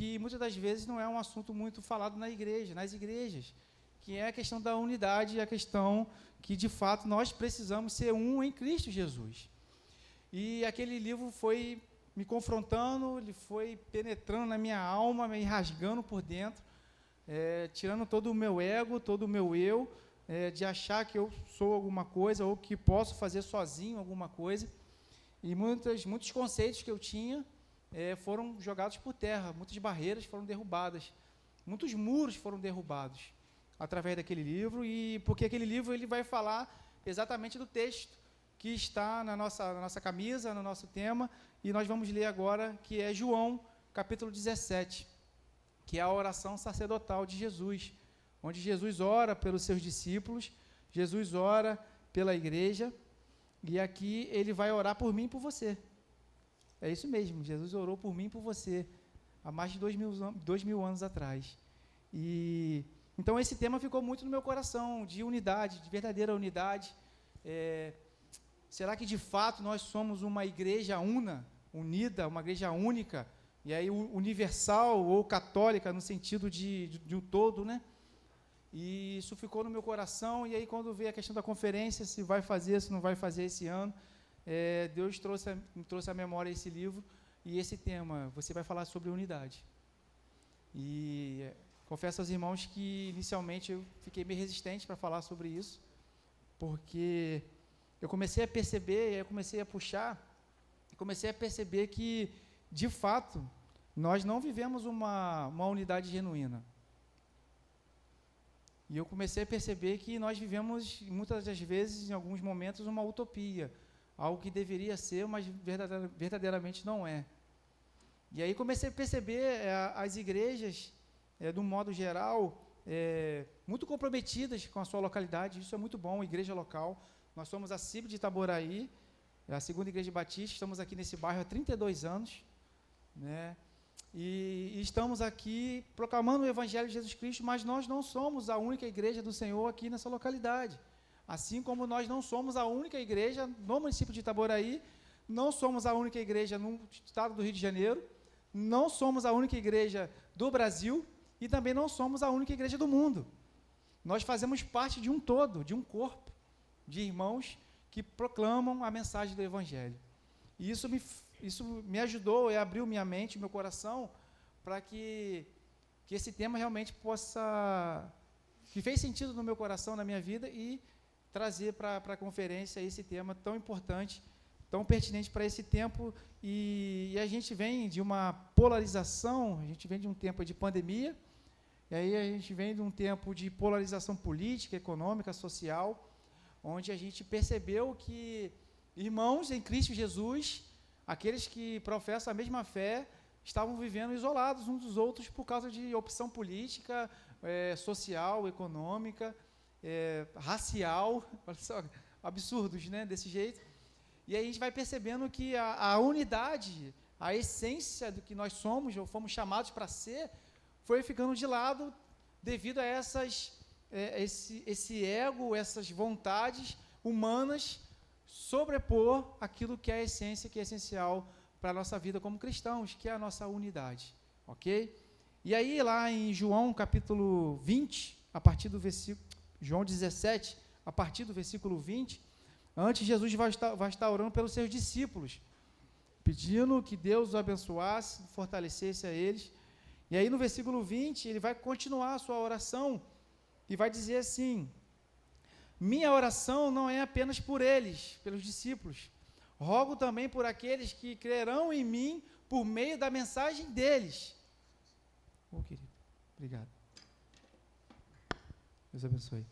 que muitas das vezes não é um assunto muito falado nas igrejas, que é a questão da unidade, a questão que, de fato, nós precisamos ser um em Cristo Jesus. E aquele livro foi me confrontando, ele foi penetrando na minha alma, me rasgando por dentro, tirando todo o meu ego, todo o meu eu, de achar que eu sou alguma coisa ou que posso fazer sozinho alguma coisa. E muitos conceitos que eu tinha foram jogados por terra, muitas barreiras foram derrubadas, muitos muros foram derrubados através daquele livro, e porque aquele livro ele vai falar exatamente do texto que está na nossa camisa, no nosso tema, e nós vamos ler agora, que é João, capítulo 17, que é a oração sacerdotal de Jesus, onde Jesus ora pelos seus discípulos, Jesus ora pela igreja, e aqui ele vai orar por mim e por você. É isso mesmo, Jesus orou por mim e por você, há mais de 2000 anos atrás. E então esse tema ficou muito no meu coração, de unidade, de verdadeira unidade. Será que de fato nós somos uma igreja unida, uma igreja única, e aí universal ou católica no sentido de um todo, né? E isso ficou no meu coração, e aí quando veio a questão da conferência, se vai fazer, se não vai fazer esse ano, Deus me trouxe à memória esse livro e esse tema, você vai falar sobre unidade. E confesso aos irmãos que inicialmente eu fiquei meio resistente para falar sobre isso, porque eu comecei a perceber, eu comecei a puxar, comecei a perceber que, de fato, nós não vivemos uma unidade genuína. E eu comecei a perceber que nós vivemos, muitas das vezes, em alguns momentos, uma utopia, algo que deveria ser, mas verdadeiramente não é. E aí comecei a perceber as igrejas, de um modo geral, muito comprometidas com a sua localidade. Isso é muito bom, igreja local. Nós somos a CIB de Itaboraí, a segunda igreja batista, estamos aqui nesse bairro há 32 anos, né? E estamos aqui proclamando o Evangelho de Jesus Cristo, mas nós não somos a única igreja do Senhor aqui nessa localidade. Assim como nós não somos a única igreja no município de Itaboraí, não somos a única igreja no estado do Rio de Janeiro, não somos a única igreja do Brasil e também não somos a única igreja do mundo. Nós fazemos parte de um todo, de um corpo de irmãos que proclamam a mensagem do Evangelho. E isso me ajudou, abriu minha mente, meu coração, para que esse tema realmente que fez sentido no meu coração, na minha vida, e trazer para a conferência esse tema tão importante, tão pertinente para esse tempo. E a gente vem de uma polarização, a gente vem de um tempo de pandemia, e aí a gente vem de um tempo de polarização política, econômica, social, onde a gente percebeu que irmãos em Cristo Jesus, aqueles que professam a mesma fé, estavam vivendo isolados uns dos outros por causa de opção política, social, econômica, racial, absurdos, né, desse jeito. E aí a gente vai percebendo que a unidade, a essência do que nós somos, ou fomos chamados para ser, foi ficando de lado devido a esse ego, essas vontades humanas, sobrepor aquilo que é a essência, que é essencial para a nossa vida como cristãos, que é a nossa unidade, ok? E aí lá em João capítulo 20, a partir do versículo, João 17, a partir do versículo 20, antes Jesus vai estar orando pelos seus discípulos, pedindo que Deus os abençoasse, fortalecesse a eles. E aí no versículo 20, ele vai continuar a sua oração e vai dizer assim: minha oração não é apenas por eles, pelos discípulos, rogo também por aqueles que crerão em mim por meio da mensagem deles. Querido, obrigado. Deus abençoe.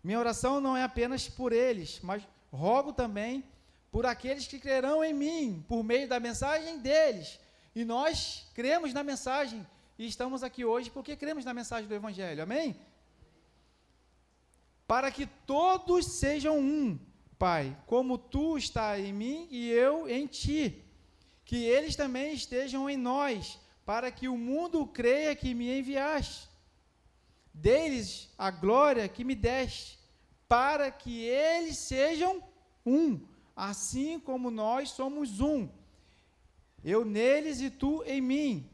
Minha oração não é apenas por eles, mas rogo também por aqueles que crerão em mim por meio da mensagem deles. E nós cremos na mensagem e estamos aqui hoje porque cremos na mensagem do Evangelho, amém? Para que todos sejam um, Pai, como tu está em mim e eu em ti, que eles também estejam em nós, para que o mundo creia que me enviaste. Dê-lhes a glória que me deste, para que eles sejam um, assim como nós somos um. eu neles e tu em mim,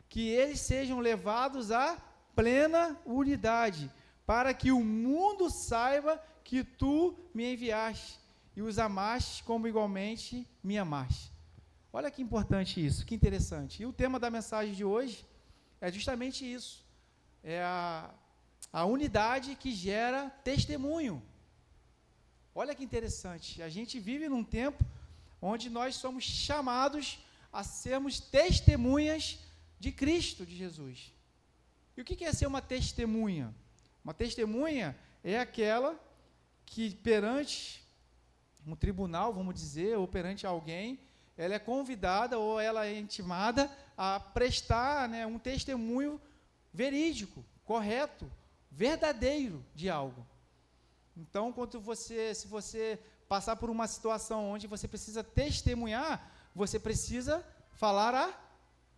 que eles sejam levados à plena unidade, para que o mundo saiba que tu me enviaste e os amaste como igualmente me amaste. Olha que importante isso, que interessante. E o tema da mensagem de hoje é justamente isso, é a unidade que gera testemunho. Olha que interessante, a gente vive num tempo onde nós somos chamados a sermos testemunhas de Cristo, de Jesus. E o que é ser uma testemunha? Uma testemunha é aquela que perante um tribunal, vamos dizer, ou perante alguém, ela é convidada ou ela é intimada a prestar, né, um testemunho verídico, correto, verdadeiro de algo. Então, se você passar por uma situação onde você precisa testemunhar, você precisa falar a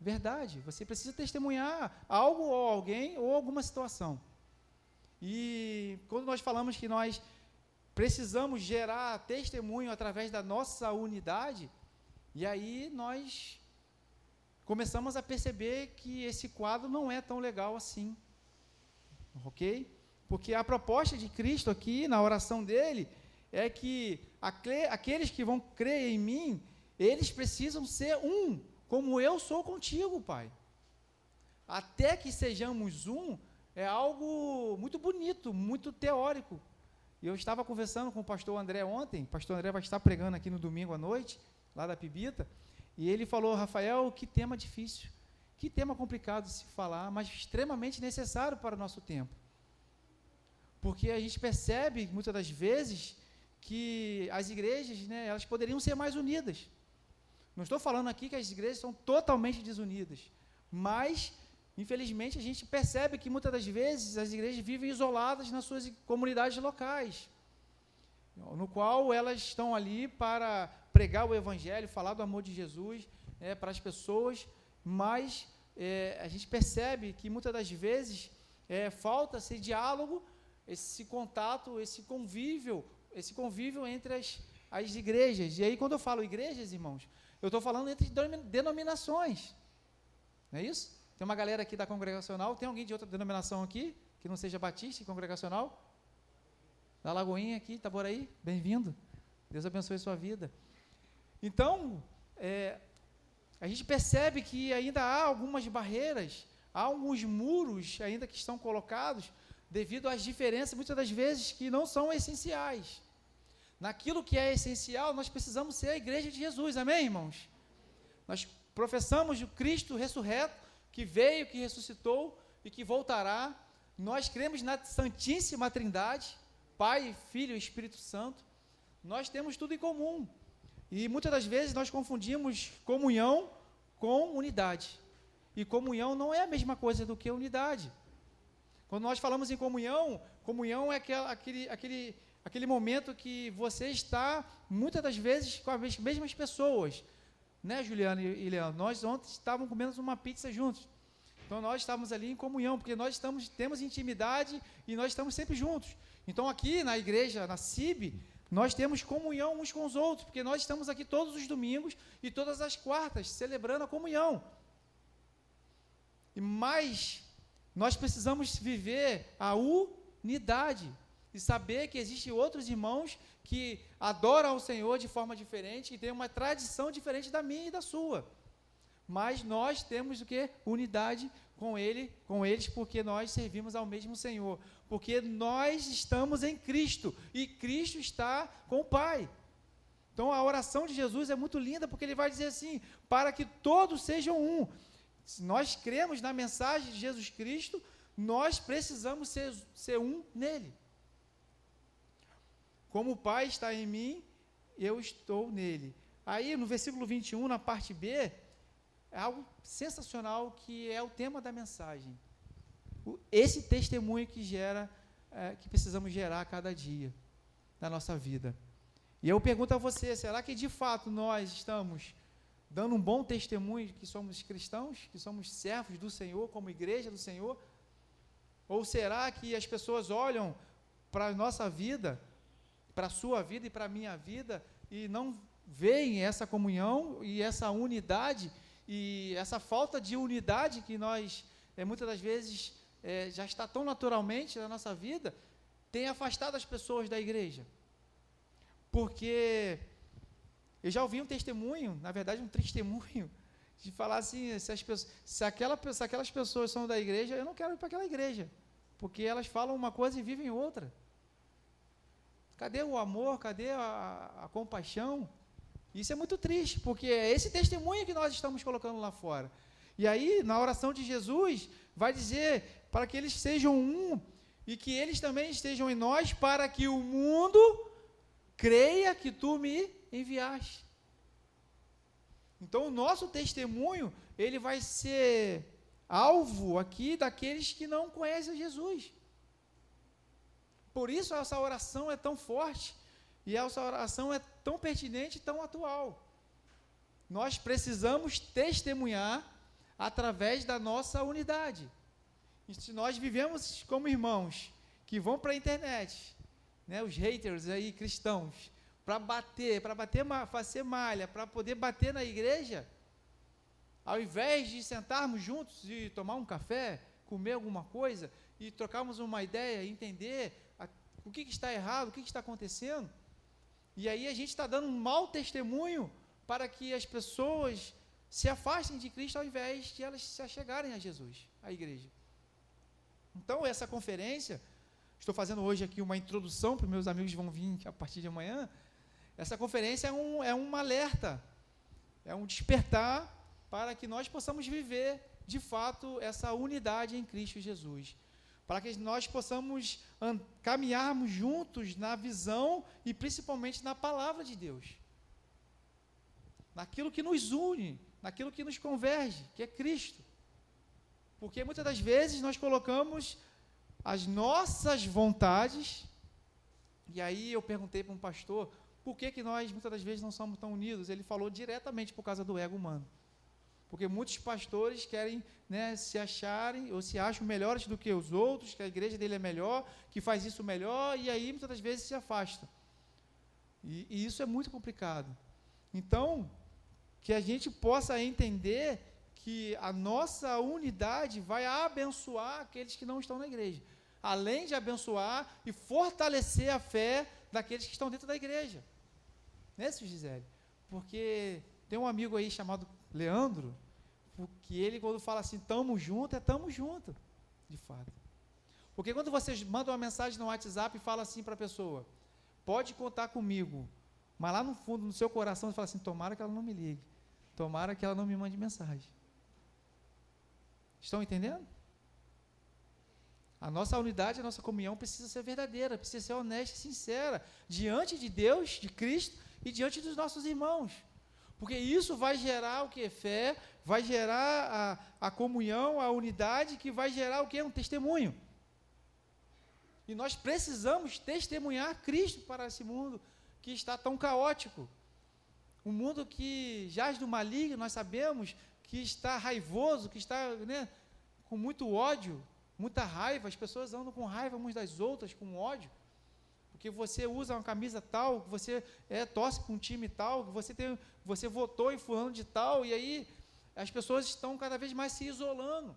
verdade, você precisa testemunhar algo ou alguém ou alguma situação. E quando nós falamos que nós precisamos gerar testemunho através da nossa unidade, e aí nós começamos a perceber que esse quadro não é tão legal assim, ok? Porque a proposta de Cristo aqui, na oração dele, é que aqueles que vão crer em mim, eles precisam ser um, como eu sou contigo, Pai. Até que sejamos um, é algo muito bonito, muito teórico. E eu estava conversando com o pastor André ontem, o pastor André vai estar pregando aqui no domingo à noite, lá da Pibita, e ele falou, Rafael, que tema difícil, que tema complicado de se falar, mas extremamente necessário para o nosso tempo. Porque a gente percebe, muitas das vezes, que as igrejas, né, elas poderiam ser mais unidas. Não estou falando aqui que as igrejas são totalmente desunidas, mas, infelizmente, a gente percebe que, muitas das vezes, as igrejas vivem isoladas nas suas comunidades locais, no qual elas estão ali para pregar o Evangelho, falar do amor de Jesus, para as pessoas, mas a gente percebe que, muitas das vezes, falta esse diálogo, esse contato, esse convívio entre as igrejas. E aí, quando eu falo igrejas, irmãos, eu estou falando entre denominações, não é isso? Tem uma galera aqui da congregacional, tem alguém de outra denominação aqui, que não seja batista e congregacional? Da Lagoinha aqui, Itaboraí, bem-vindo, Deus abençoe a sua vida. Então, a gente percebe que ainda há algumas barreiras, há alguns muros ainda que estão colocados, devido às diferenças, muitas das vezes, que não são essenciais. Naquilo que é essencial, nós precisamos ser a igreja de Jesus, amém, irmãos? Nós professamos o Cristo ressurreto, que veio, que ressuscitou e que voltará. Nós cremos na Santíssima Trindade, Pai, Filho e Espírito Santo. Nós temos tudo em comum. E muitas das vezes nós confundimos comunhão com unidade. E comunhão não é a mesma coisa do que unidade. Quando nós falamos em comunhão, comunhão é aquele momento que você está, muitas das vezes, com as mesmas pessoas. Né, Juliana e Leandro? Nós ontem estávamos comendo uma pizza juntos. Então, nós estávamos ali em comunhão, porque nós temos intimidade e nós estamos sempre juntos. Então, aqui na igreja, na CIB, nós temos comunhão uns com os outros, porque nós estamos aqui todos os domingos e todas as quartas, celebrando a comunhão. Mas nós precisamos viver a unidade e saber que existem outros irmãos que adoram ao Senhor de forma diferente e têm uma tradição diferente da minha e da sua. Mas nós temos o quê? Unidade com eles, porque nós servimos ao mesmo Senhor. Porque nós estamos em Cristo e Cristo está com o Pai. Então a oração de Jesus é muito linda, porque ele vai dizer assim, para que todos sejam um. Se nós cremos na mensagem de Jesus Cristo, nós precisamos ser um nele. Como o Pai está em mim, eu estou nele. Aí, no versículo 21, na parte B, é algo sensacional, que é o tema da mensagem. Esse testemunho que precisamos gerar a cada dia na nossa vida. E eu pergunto a você, será que de fato nós estamos dando um bom testemunho de que somos cristãos, que somos servos do Senhor, como igreja do Senhor? Ou será que as pessoas olham para a nossa vida, para a sua vida e para a minha vida, e não veem essa comunhão e essa unidade, e essa falta de unidade que nós, muitas das vezes, já está tão naturalmente na nossa vida, tem afastado as pessoas da igreja. Porque eu já ouvi um testemunho, na verdade um testemunho, de falar assim, se aquelas pessoas são da igreja, eu não quero ir para aquela igreja, porque elas falam uma coisa e vivem outra. Cadê o amor? Cadê a compaixão? Isso é muito triste, porque é esse testemunho que nós estamos colocando lá fora. E aí, na oração de Jesus, vai dizer para que eles sejam um, e que eles também estejam em nós, para que o mundo creia que tu me enviaste. Então, o nosso testemunho, ele vai ser alvo aqui daqueles que não conhecem Jesus. Por isso, essa oração é tão forte, e essa oração é tão pertinente e tão atual. Nós precisamos testemunhar através da nossa unidade. E se nós vivemos como irmãos que vão para a internet, né, os haters aí cristãos, para fazer malha, para poder bater na igreja, ao invés de sentarmos juntos e tomar um café, comer alguma coisa e trocarmos uma ideia, entender o que está errado, o que está acontecendo, e aí a gente está dando um mau testemunho para que as pessoas se afastem de Cristo ao invés de elas se achegarem a Jesus, a igreja. Então, essa conferência, estou fazendo hoje aqui uma introdução para os meus amigos que vão vir a partir de amanhã. Essa conferência é um alerta, é um despertar para que nós possamos viver, de fato, essa unidade em Cristo Jesus. Para que nós possamos caminharmos juntos na visão e principalmente na palavra de Deus. Naquilo que nos une, naquilo que nos converge, que é Cristo. Porque muitas das vezes nós colocamos as nossas vontades, e aí eu perguntei para um pastor, por que nós muitas das vezes não somos tão unidos? Ele falou diretamente por causa do ego humano. Porque muitos pastores querem, né, se acharem, ou se acham melhores do que os outros, que a igreja dele é melhor, que faz isso melhor, e aí muitas das vezes se afastam. E isso é muito complicado. Então, que a gente possa entender que a nossa unidade vai abençoar aqueles que não estão na igreja, além de abençoar e fortalecer a fé daqueles que estão dentro da igreja. Né, Gisele? Porque tem um amigo aí chamado Leandro, que ele, quando fala assim, tamo junto, tamo junto, de fato. Porque quando você manda uma mensagem no WhatsApp e fala assim para a pessoa, pode contar comigo, mas lá no fundo, no seu coração, você fala assim, tomara que ela não me ligue, tomara que ela não me mande mensagem. Estão entendendo? A nossa unidade, a nossa comunhão precisa ser verdadeira, precisa ser honesta e sincera, diante de Deus, de Cristo e diante dos nossos irmãos. Porque isso vai gerar o que? Fé, vai gerar a comunhão, a unidade, que vai gerar o que? Um testemunho. E nós precisamos testemunhar Cristo para esse mundo que está tão caótico. Um mundo que jaz do maligno, nós sabemos que está raivoso, que está, né, com muito ódio, muita raiva, as pessoas andam com raiva umas das outras, com ódio, porque você usa uma camisa tal, você torce para um time tal, você votou em fulano de tal, e aí as pessoas estão cada vez mais se isolando,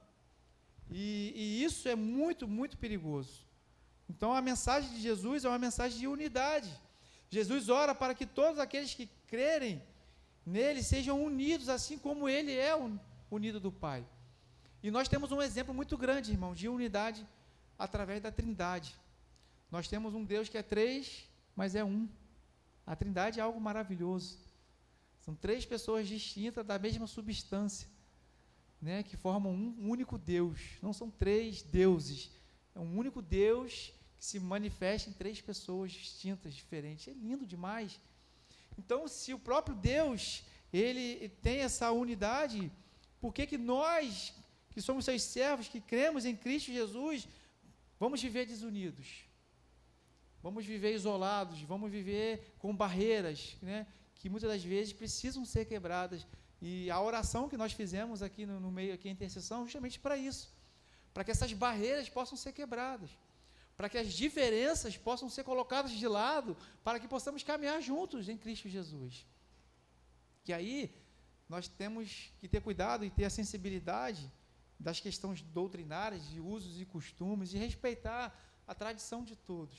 e isso é muito, muito perigoso. Então a mensagem de Jesus é uma mensagem de unidade. Jesus ora para que todos aqueles que crerem nele sejam unidos, assim como ele é unido do Pai. E nós temos um exemplo muito grande, irmão, de unidade através da Trindade. Nós temos um Deus que é três, mas é um. A Trindade é algo maravilhoso. São três pessoas distintas da mesma substância, né, que formam um único Deus. Não são três deuses. É um único Deus que se manifesta em três pessoas distintas, diferentes. É lindo demais. Então, se o próprio Deus, ele tem essa unidade, por que nós, que somos seus servos, que cremos em Cristo Jesus, vamos viver desunidos? Vamos viver isolados, vamos viver com barreiras, né, que muitas das vezes precisam ser quebradas. E a oração que nós fizemos aqui no meio, aqui a intercessão, justamente para isso, para que essas barreiras possam ser quebradas, para que as diferenças possam ser colocadas de lado, para que possamos caminhar juntos em Cristo Jesus. Que aí nós temos que ter cuidado e ter a sensibilidade das questões doutrinárias, de usos e costumes, e respeitar a tradição de todos.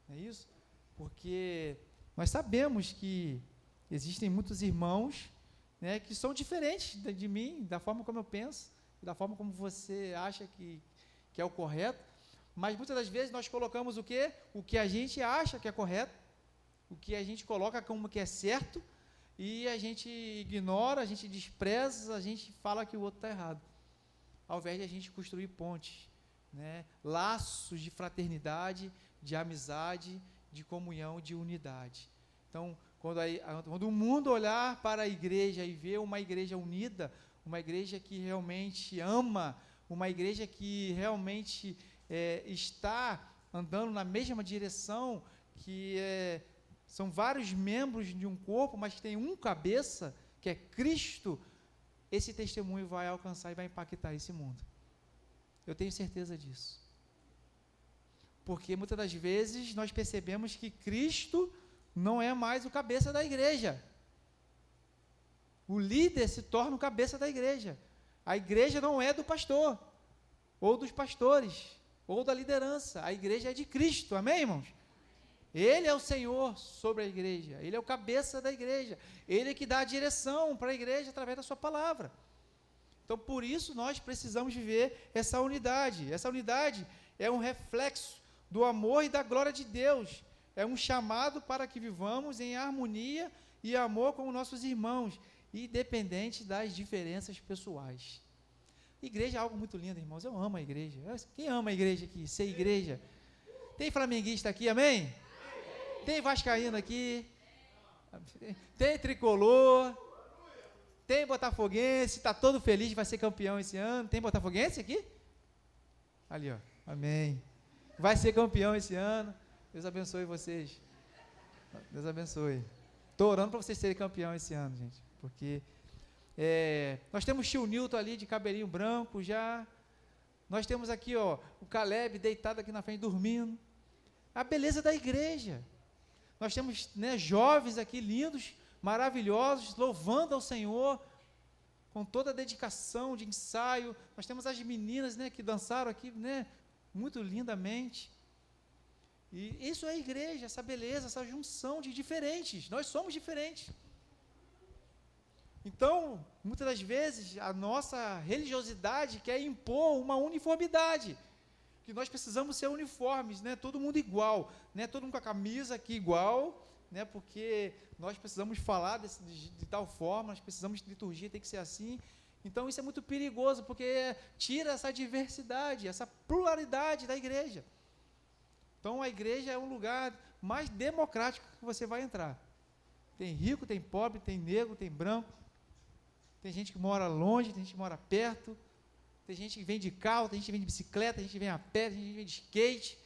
Não é isso? Porque nós sabemos que existem muitos irmãos, né, que são diferentes de mim, da forma como eu penso, da forma como você acha que é o correto, mas muitas das vezes nós colocamos o quê? O que a gente acha que é correto, o que a gente coloca como que é certo, e a gente ignora, a gente despreza, a gente fala que o outro está errado, ao invés de a gente construir pontes, né, laços de fraternidade, de amizade, de comunhão, de unidade. Então, quando o mundo olhar para a igreja e ver uma igreja unida, uma igreja que realmente ama, uma igreja que realmente está andando na mesma direção, que são vários membros de um corpo, mas que tem um cabeça, que é Cristo, esse testemunho vai alcançar e vai impactar esse mundo. Eu tenho certeza disso. Porque muitas das vezes nós percebemos que Cristo não é mais o cabeça da igreja. O líder se torna o cabeça da igreja. A igreja não é do pastor, ou dos pastores, ou da liderança. A igreja é de Cristo, amém, irmãos? Ele é o Senhor sobre a igreja, Ele é o cabeça da igreja, Ele é que dá a direção para a igreja através da sua palavra. Então, por isso, nós precisamos viver essa unidade. Essa unidade é um reflexo do amor e da glória de Deus. É um chamado para que vivamos em harmonia e amor com os nossos irmãos, independente das diferenças pessoais. Igreja é algo muito lindo, irmãos. Eu amo a igreja. Quem ama a igreja aqui? Ser igreja. Tem flamenguista aqui, amém? Tem vascaíno aqui, tem tricolor, tem botafoguense, está todo feliz, vai ser campeão esse ano. Tem botafoguense aqui? Ali, ó, amém. Vai ser campeão esse ano. Deus abençoe vocês. Deus abençoe. Estou orando para vocês serem campeão esse ano, gente, porque nós temos o tio Nilton ali de cabelinho branco já. Nós temos aqui, ó, o Caleb deitado aqui na frente, dormindo. A beleza da igreja. Nós temos, né, jovens aqui lindos, maravilhosos, louvando ao Senhor, com toda a dedicação de ensaio. Nós temos as meninas, né, que dançaram aqui, né, muito lindamente. E isso é a igreja, essa beleza, essa junção de diferentes. Nós somos diferentes. Então, muitas das vezes, a nossa religiosidade quer impor uma uniformidade, que nós precisamos ser uniformes, né? Todo mundo igual, né? Todo mundo com a camisa aqui igual, né? Porque nós precisamos falar de tal forma, nós precisamos de liturgia, tem que ser assim. Então, isso é muito perigoso, porque tira essa diversidade, essa pluralidade da igreja. Então, a igreja é um lugar mais democrático que você vai entrar. Tem rico, tem pobre, tem negro, tem branco, tem gente que mora longe, tem gente que mora perto, tem gente que vem de carro, tem gente que vem de bicicleta, tem gente que vem a pé, tem gente que vem de skate.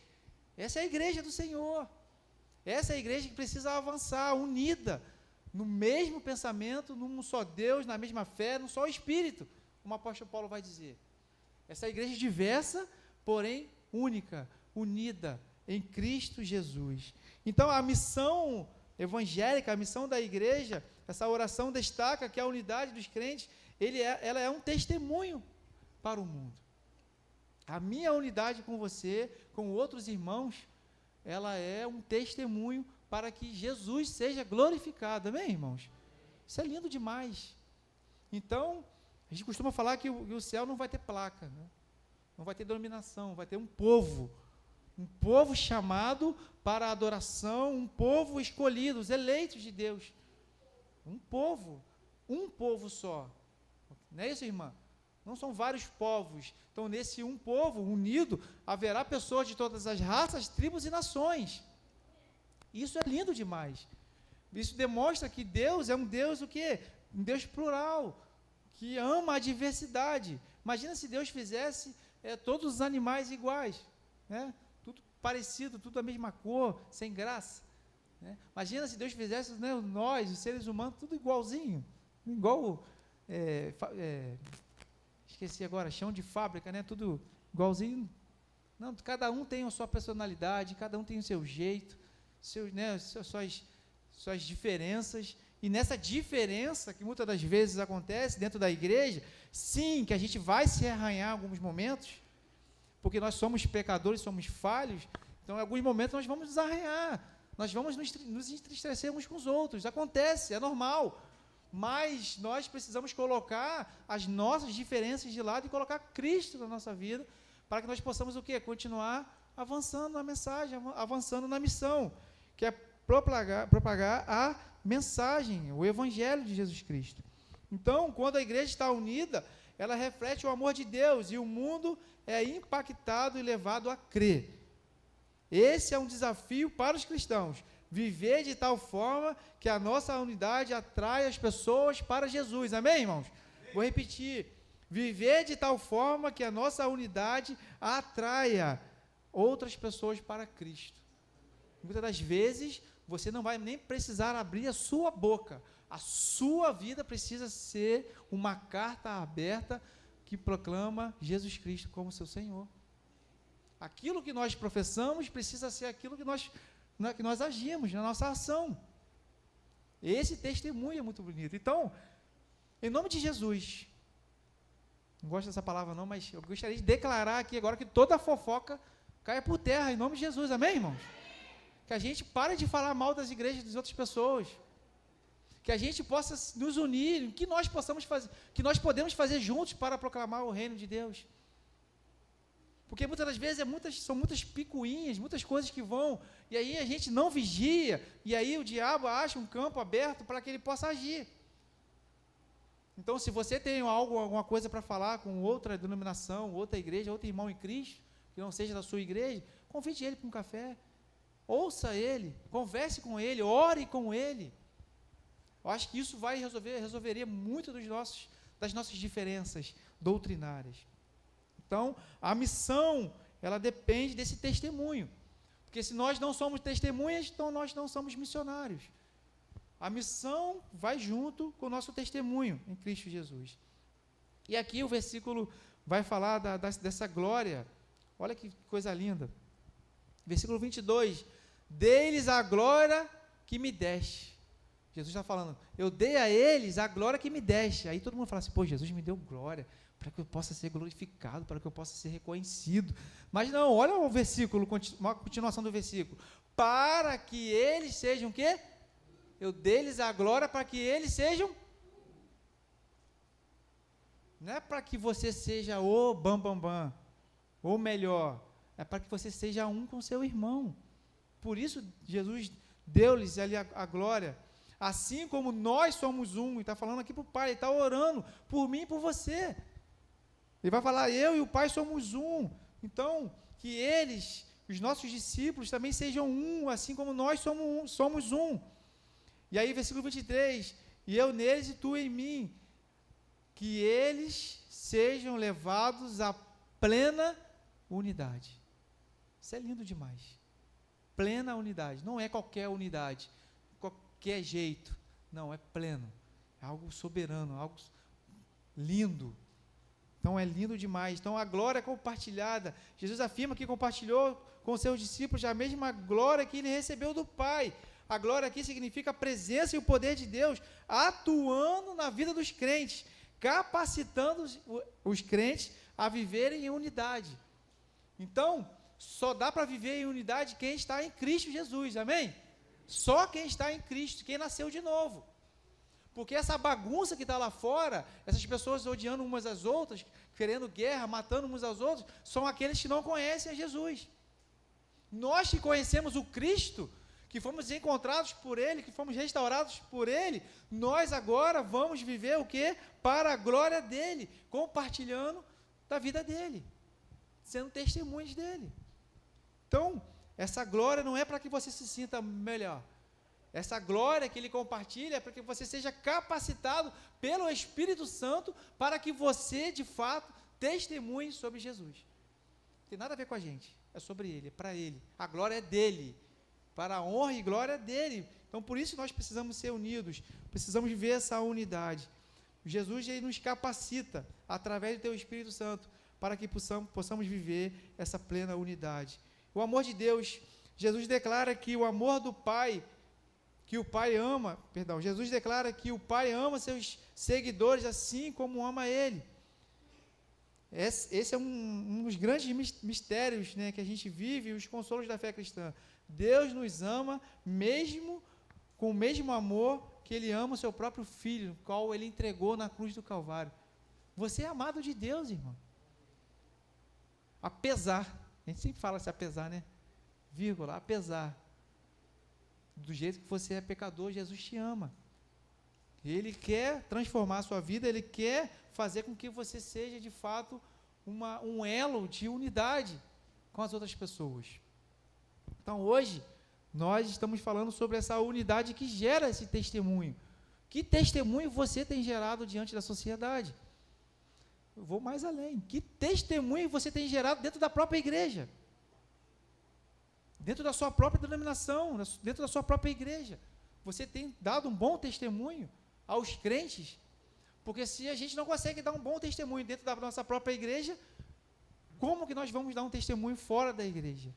Essa é a igreja do Senhor. Essa é a igreja que precisa avançar, unida, no mesmo pensamento, num só Deus, na mesma fé, num só Espírito, como o apóstolo Paulo vai dizer. Essa igreja diversa, porém única, unida em Cristo Jesus. Então, a missão evangélica, a missão da igreja, essa oração destaca que a unidade dos crentes, ela é um testemunho para o mundo. A minha unidade com você, com outros irmãos, ela é um testemunho para que Jesus seja glorificado, amém, irmãos? Isso é lindo demais. Então, a gente costuma falar que o céu não vai ter placa, né? Não vai ter denominação, vai ter um povo chamado para a adoração, um povo escolhido, os eleitos de Deus, um povo só, não é isso, irmã? Não são vários povos. Então, nesse um povo unido, haverá pessoas de todas as raças, tribos e nações. Isso é lindo demais. Isso demonstra que Deus é um Deus o quê? Um Deus plural, que ama a diversidade. Imagina se Deus fizesse todos os animais iguais, né? Tudo parecido, tudo a mesma cor, sem graça, né? Imagina se Deus fizesse, né, nós, os seres humanos, tudo igualzinho, igual, esqueci agora, chão de fábrica, né, tudo igualzinho. Não, cada um tem a sua personalidade, cada um tem o seu jeito, suas diferenças, E nessa diferença que muitas das vezes acontece dentro da igreja, sim, que a gente vai se arranhar em alguns momentos, porque nós somos pecadores, somos falhos, então em alguns momentos nós vamos nos arranhar, nós vamos nos entristecer uns com os outros, acontece, é normal, mas nós precisamos colocar as nossas diferenças de lado e colocar Cristo na nossa vida, para que nós possamos o quê? Continuar avançando na mensagem, avançando na missão, que é propagar a mensagem, o evangelho de Jesus Cristo. Então, quando a igreja está unida, ela reflete o amor de Deus e o mundo é impactado e levado a crer. Esse é um desafio para os cristãos, viver de tal forma que a nossa unidade atrai as pessoas para Jesus. Amém, irmãos? Amém. Vou repetir. Viver de tal forma que a nossa unidade atraia outras pessoas para Cristo. Muitas das vezes, você não vai nem precisar abrir a sua boca. A sua vida precisa ser uma carta aberta que proclama Jesus Cristo como seu Senhor. Aquilo que nós professamos precisa ser aquilo que nós agimos, na nossa ação. Esse testemunho é muito bonito. Então, em nome de Jesus, não gosto dessa palavra não, mas eu gostaria de declarar aqui agora que toda fofoca caia por terra, em nome de Jesus, amém, irmãos? Que a gente pare de falar mal das igrejas das outras pessoas, que a gente possa nos unir, que nós possamos fazer, que nós podemos fazer juntos para proclamar o reino de Deus, porque muitas das vezes são muitas picuinhas, muitas coisas que vão, e aí a gente não vigia, e aí o diabo acha um campo aberto para que ele possa agir. Então, se você tem alguma coisa para falar com outra denominação, outra igreja, outro irmão em Cristo, que não seja da sua igreja, convide ele para um café, ouça ele, converse com ele, ore com ele. Eu acho que isso resolveria muito das nossas diferenças doutrinárias. Então, a missão, ela depende desse testemunho, porque se nós não somos testemunhas, então nós não somos missionários. A missão vai junto com o nosso testemunho em Cristo Jesus. E aqui o versículo vai falar dessa glória. Olha que coisa linda. Versículo 22. Dei-lhes a glória que me deste. Jesus está falando, eu dei a eles a glória que me deste. Aí todo mundo fala assim, pô, Jesus me deu glória, para que eu possa ser glorificado, para que eu possa ser reconhecido. Mas não, olha o versículo, uma continuação do versículo. Para que eles sejam o quê? Eu dei-lhes a glória para que eles sejam. Não é para que você seja o bambambam, ou melhor, é para que você seja um com seu irmão. Por isso, Jesus deu-lhes ali a glória, assim como nós somos um, e está falando aqui para o Pai, ele está orando por mim e por você. Ele vai falar, eu e o Pai somos um. Então, que eles, os nossos discípulos, também sejam um, assim como nós somos um. E aí, versículo 23, e eu neles e tu em mim, que eles sejam levados à plena unidade. Isso é lindo demais. Plena unidade, não é qualquer unidade, qualquer jeito, não, é pleno, é algo soberano, algo lindo. Então é lindo demais. Então a glória é compartilhada. Jesus afirma que compartilhou com seus discípulos a mesma glória que ele recebeu do Pai. A glória aqui significa a presença e o poder de Deus atuando na vida dos crentes, capacitando os crentes a viverem em unidade. Então, só dá para viver em unidade quem está em Cristo Jesus, amém? Só quem está em Cristo, quem nasceu de novo. Porque essa bagunça que está lá fora, essas pessoas odiando umas às outras, querendo guerra, matando uns aos outros, são aqueles que não conhecem a Jesus. Nós que conhecemos o Cristo, que fomos encontrados por Ele, que fomos restaurados por Ele, nós agora vamos viver o quê? Para a glória dEle, compartilhando da vida dEle, sendo testemunhas dEle. Então, essa glória não é para que você se sinta melhor. Essa glória que Ele compartilha é para que você seja capacitado pelo Espírito Santo para que você, de fato, testemunhe sobre Jesus. Não tem nada a ver com a gente, é sobre Ele, é para Ele. A glória é dEle, para a honra e glória dEle. Então, por isso nós precisamos ser unidos, precisamos viver essa unidade. Jesus, Ele nos capacita, através do Teu Espírito Santo, para que possamos viver essa plena unidade. O amor de Deus, Jesus declara que o amor do Pai, que o Pai ama, Jesus declara que o Pai ama seus seguidores assim como ama Ele. Esse é um dos grandes mistérios, né, que a gente vive, os consolos da fé cristã. Deus nos ama mesmo com o mesmo amor que Ele ama o seu próprio Filho, o qual Ele entregou na cruz do Calvário. Você é amado de Deus, irmão. Apesar, a gente sempre fala assim, apesar, né? Vírgula, apesar do jeito que você é pecador, Jesus te ama. Ele quer transformar a sua vida, Ele quer fazer com que você seja, de fato, um elo de unidade com as outras pessoas. Então, hoje, nós estamos falando sobre essa unidade que gera esse testemunho. Que testemunho você tem gerado diante da sociedade? Eu vou mais além. Que testemunho você tem gerado dentro da própria igreja? Dentro da sua própria denominação, dentro da sua própria igreja. Você tem dado um bom testemunho aos crentes? Porque se a gente não consegue dar um bom testemunho dentro da nossa própria igreja, como que nós vamos dar um testemunho fora da igreja?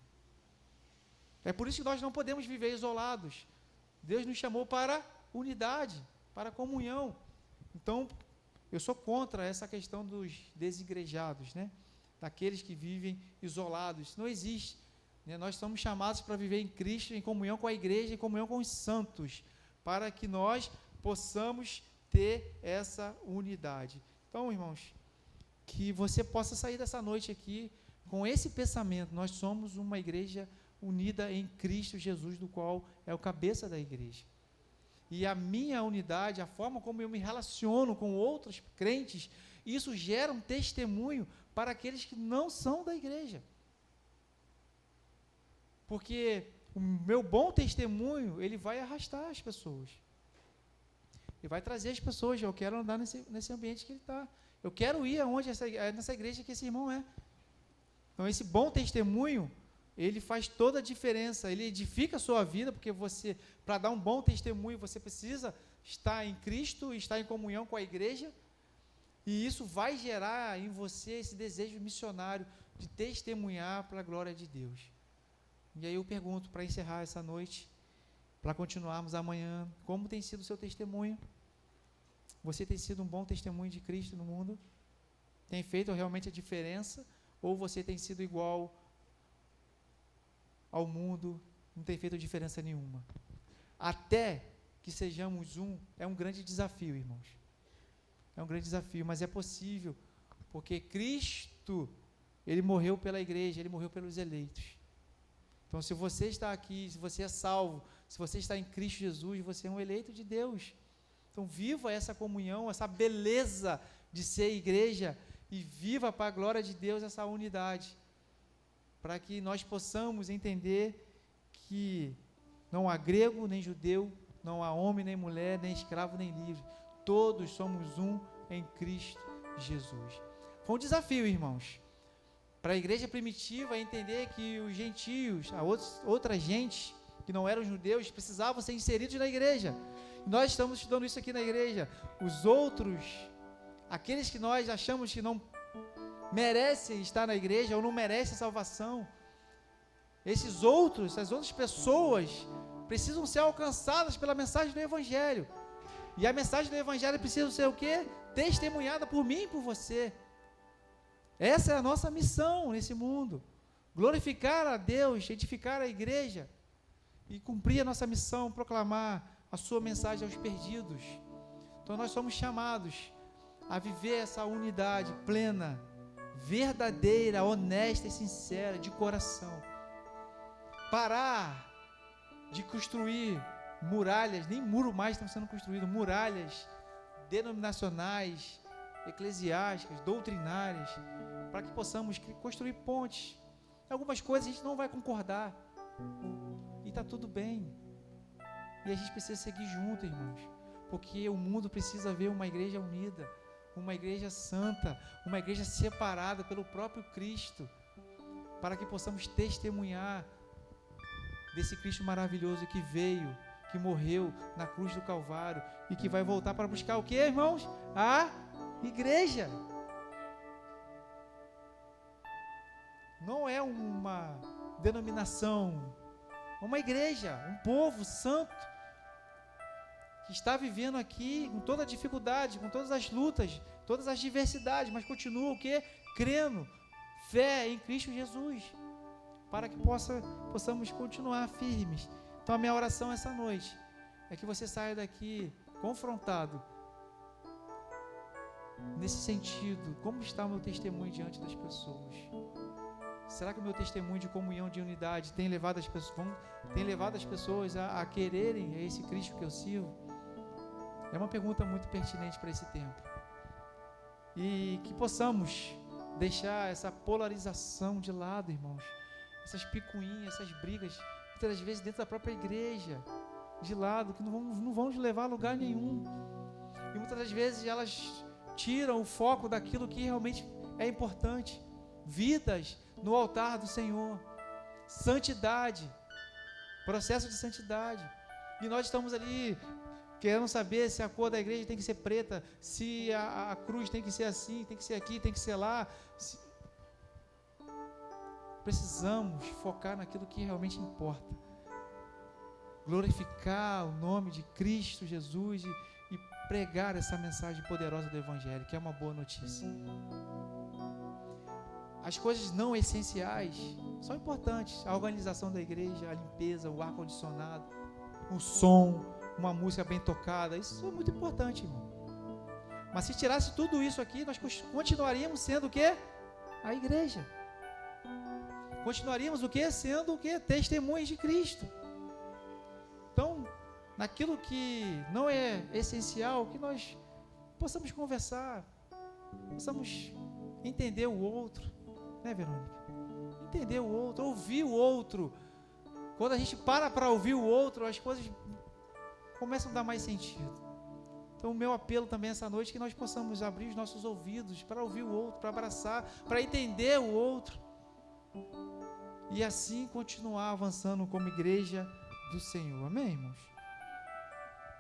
É por isso que nós não podemos viver isolados. Deus nos chamou para unidade, para comunhão. Então, eu sou contra essa questão dos desigrejados, né? Daqueles que vivem isolados. Isso não existe. Né? Nós somos chamados para viver em Cristo, em comunhão com a igreja, em comunhão com os santos, para que nós possamos ter essa unidade. Então, irmãos, que você possa sair dessa noite aqui com esse pensamento: nós somos uma igreja unida em Cristo Jesus, do qual é o cabeça da igreja. E a minha unidade, a forma como eu me relaciono com outros crentes, isso gera um testemunho para aqueles que não são da igreja. Porque o meu bom testemunho, ele vai arrastar as pessoas. Ele vai trazer as pessoas. Eu quero andar nesse ambiente que ele está. Eu quero ir nessa igreja que esse irmão é. Então, esse bom testemunho, ele faz toda a diferença. Ele edifica a sua vida, porque você, para dar um bom testemunho, você precisa estar em Cristo, estar em comunhão com a igreja, e isso vai gerar em você esse desejo missionário de testemunhar para a glória de Deus. E aí eu pergunto, para encerrar essa noite, para continuarmos amanhã, como tem sido o seu testemunho? Você tem sido um bom testemunho de Cristo no mundo? Tem feito realmente a diferença? Ou você tem sido igual ao mundo, não tem feito diferença nenhuma? Até que sejamos é um grande desafio, irmãos. É um grande desafio, mas é possível, porque Cristo, Ele morreu pela igreja, Ele morreu pelos eleitos. Então, se você está aqui, se você é salvo, se você está em Cristo Jesus, você é um eleito de Deus. Então, viva essa comunhão, essa beleza de ser igreja, e viva para a glória de Deus essa unidade, para que nós possamos entender que não há grego nem judeu, não há homem nem mulher, nem escravo nem livre, todos somos um em Cristo Jesus. Foi um desafio, irmãos, para a igreja primitiva entender que os gentios, outra gente que não eram judeus, precisavam ser inseridos na igreja. E nós estamos estudando isso aqui na igreja. Os outros, aqueles que nós achamos que não merecem estar na igreja ou não merecem salvação, essas outras pessoas precisam ser alcançadas pela mensagem do Evangelho. E a mensagem do Evangelho precisa ser o quê? Testemunhada por mim e por você. Essa é a nossa missão nesse mundo. Glorificar a Deus, edificar a igreja e cumprir a nossa missão, proclamar a sua mensagem aos perdidos. Então nós somos chamados a viver essa unidade plena, verdadeira, honesta e sincera, de coração. Parar de construir muralhas, nem muro mais estão sendo construídos, muralhas denominacionais, eclesiásticas, doutrinárias, para que possamos construir pontes. Algumas coisas a gente não vai concordar, e está tudo bem, e a gente precisa seguir junto, irmãos, porque o mundo precisa ver uma igreja unida, uma igreja santa, uma igreja separada pelo próprio Cristo, para que possamos testemunhar desse Cristo maravilhoso que veio, que morreu na cruz do Calvário e que vai voltar para buscar o que, irmãos? A igreja. Não é uma denominação, é uma igreja, um povo santo, que está vivendo aqui com toda a dificuldade, com todas as lutas, todas as diversidades, mas continua o quê? Crendo, fé em Cristo Jesus, para que possamos continuar firmes. Então a minha oração essa noite é que você saia daqui confrontado nesse sentido. Como está o meu testemunho diante das pessoas? Será que o meu testemunho de comunhão, de unidade tem levado as pessoas a quererem esse Cristo que eu sirvo? É uma pergunta muito pertinente para esse tempo. E que possamos deixar essa polarização de lado, irmãos. Essas picuinhas, essas brigas, muitas das vezes dentro da própria igreja, de lado, que não vão nos levar a lugar nenhum. E muitas das vezes elas tiram o foco daquilo que realmente é importante. Vidas no altar do Senhor. Santidade. Processo de santidade. E nós estamos ali querendo saber se a cor da igreja tem que ser preta, se a cruz tem que ser assim, tem que ser aqui, tem que ser lá. Precisamos focar naquilo que realmente importa. Glorificar o nome de Cristo Jesus e pregar essa mensagem poderosa do Evangelho, que é uma boa notícia. As coisas não essenciais são importantes. A organização da igreja, a limpeza, o ar-condicionado, o som, uma música bem tocada, isso é muito importante, irmão. Mas se tirasse tudo isso aqui, nós continuaríamos sendo o quê? A igreja. Continuaríamos o quê? Sendo o quê? Testemunhas de Cristo. Então, naquilo que não é essencial, que nós possamos conversar, possamos entender o outro, né, Verônica? Entender o outro, ouvir o outro. Quando a gente para ouvir o outro, as coisas começam a dar mais sentido. Então, o meu apelo também essa noite é que nós possamos abrir os nossos ouvidos para ouvir o outro, para abraçar, para entender o outro. E assim continuar avançando como igreja do Senhor. Amém, irmãos?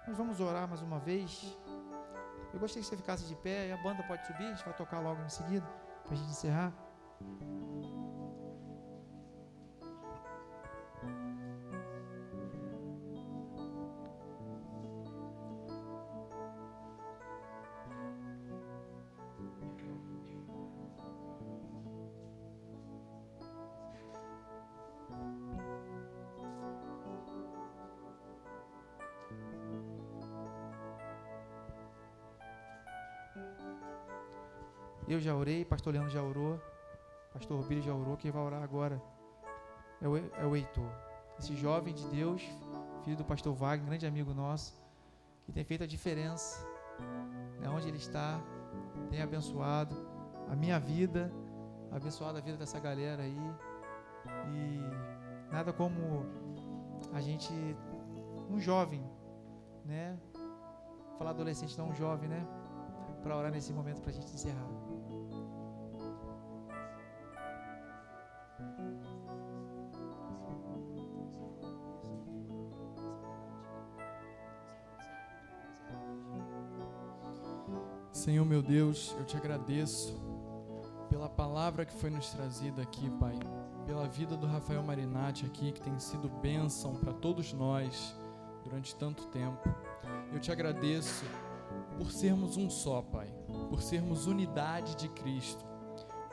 Nós vamos orar mais uma vez. Eu gostaria que você ficasse de pé, e a banda pode subir, a gente vai tocar logo em seguida, para a gente encerrar. Eu já orei, pastor Leandro já orou, pastor Rubílio já orou, quem vai orar agora é o Heitor, esse jovem de Deus, filho do pastor Wagner, grande amigo nosso, que tem feito a diferença, né, onde ele está, tem abençoado a minha vida, abençoado a vida dessa galera aí, e nada como a gente, um jovem, né, falar adolescente não, um jovem, né, para orar nesse momento para a gente encerrar. Senhor meu Deus, eu te agradeço pela palavra que foi nos trazida aqui, Pai, pela vida do Rafael Marinatti aqui, que tem sido bênção para todos nós durante tanto tempo. Eu te agradeço por sermos um só, Pai, por sermos unidade de Cristo,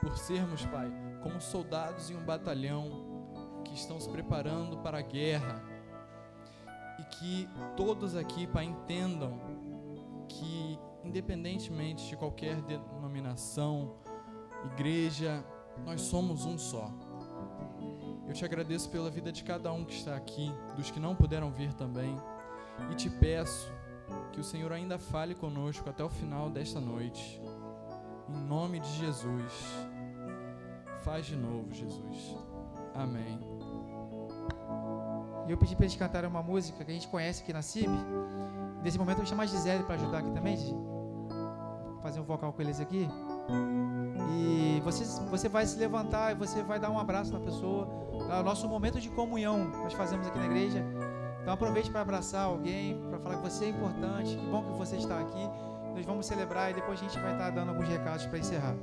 por sermos, Pai, como soldados em um batalhão que estão se preparando para a guerra, e que todos aqui, Pai, entendam que independentemente de qualquer denominação, igreja, nós somos um só. Eu te agradeço pela vida de cada um que está aqui, dos que não puderam vir também, e te peço que o Senhor ainda fale conosco até o final desta noite. Em nome de Jesus. Faz de novo, Jesus. Amém. E eu pedi para eles cantarem uma música que a gente conhece aqui na CIB. Nesse momento eu vou chamar a Gisele para ajudar aqui também, Gigi. Fazer um vocal com eles aqui. E você vai se levantar e você vai dar um abraço na pessoa. É o nosso momento de comunhão que nós fazemos aqui na igreja. Então aproveite para abraçar alguém, para falar que você é importante, que bom que você está aqui. Nós vamos celebrar e depois a gente vai estar dando alguns recados para encerrar.